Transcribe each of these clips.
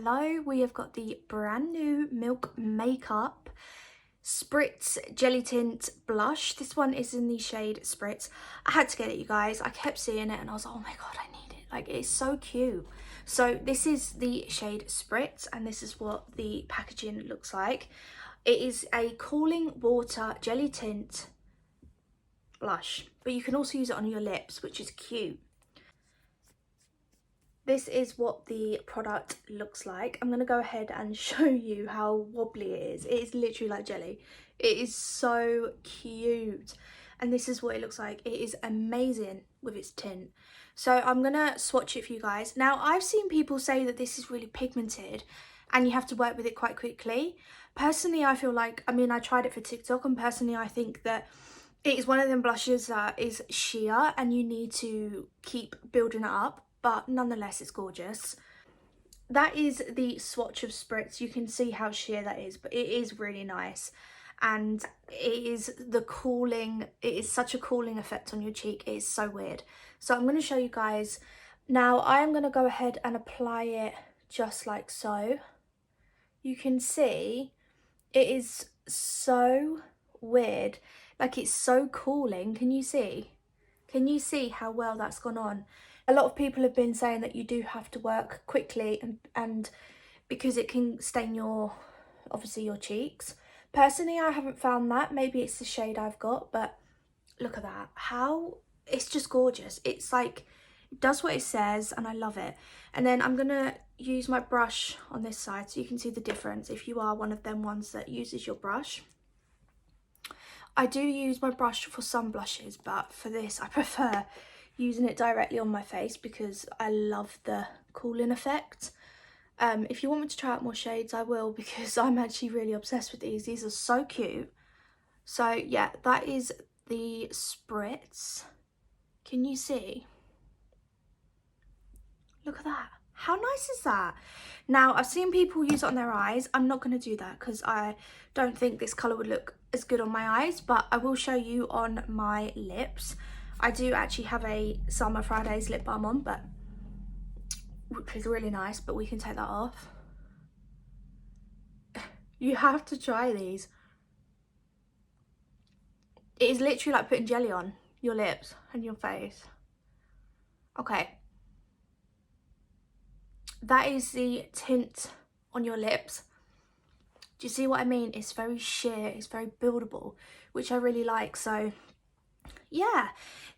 hello, we have got the brand new Milk Makeup Spritz Jelly Tint Blush. This one is in the shade Spritz. I had to get it, you guys. I kept seeing it and I was like, oh my god, I need it. Like, it's so cute. So this is the shade Spritz and this is what the packaging looks like. It is a cooling water jelly tint blush, but you can also use it on your lips, which is cute. This is what the product looks like. I'm going to go ahead and show you how wobbly it is. It is literally like jelly. It is so cute. And this is what it looks like. It is amazing with its tint. So I'm going to swatch it for you guys. Now, I've seen people say that this is really pigmented and you have to work with it quite quickly. Personally, I feel like, I tried it for TikTok, and personally I think that it is one of them blushes that is sheer and you need to keep building it up. But nonetheless, it's gorgeous. That is the swatch of Spritz. You can see how sheer that is, but it is really nice. And it is such a cooling effect on your cheek. It is so weird. So I'm going to show you guys. Now, I am going to go ahead and apply it just like so. You can see it is so weird. Like, it's so cooling. Can you see? Can you see how well that's gone on? A lot of people have been saying that you do have to work quickly and because it can stain obviously your cheeks. Personally, I haven't found that. Maybe it's the shade I've got, but look at that. It's just gorgeous. It's like, it does what it says and I love it. And then I'm gonna use my brush on this side so you can see the difference if you are one of them ones that uses your brush. I do use my brush for some blushes, but for this I prefer using it directly on my face because I love the cooling effect. If you want me to try out more shades, I will, because I'm actually really obsessed with these. These are so cute. So yeah, that is the Spritz. Can you see? Look at that. How nice is that? Now, I've seen people use it on their eyes. I'm not going to do that because I don't think this colour would look as good on my eyes, but I will show you on my lips. I do actually have a Summer Fridays lip balm on, which is really nice, but we can take that off. You have to try these. It is literally like putting jelly on your lips and your face. Okay. That is the tint on your lips. Do you see what I mean? It's very sheer, it's very buildable, which I really like. So yeah,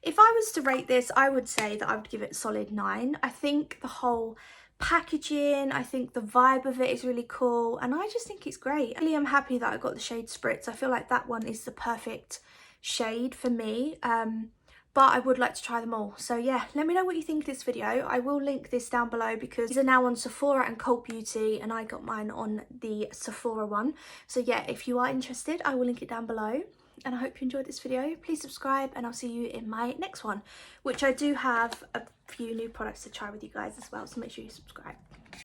if I was to rate this, I would say that I would give it a solid 9. I think the whole packaging, I think the vibe of it is really cool, and I just think it's great. I really am happy that I got the shade Spritz. I feel like that one is the perfect shade for me, but I would like to try them all. So yeah, let me know what you think of this video. I will link this down below because these are now on Sephora and Cult Beauty, and I got mine on the Sephora one. So yeah, if you are interested, I will link it down below. And I hope you enjoyed this video. Please subscribe and I'll see you in my next one, which I do have a few new products to try with you guys as well, so make sure you subscribe.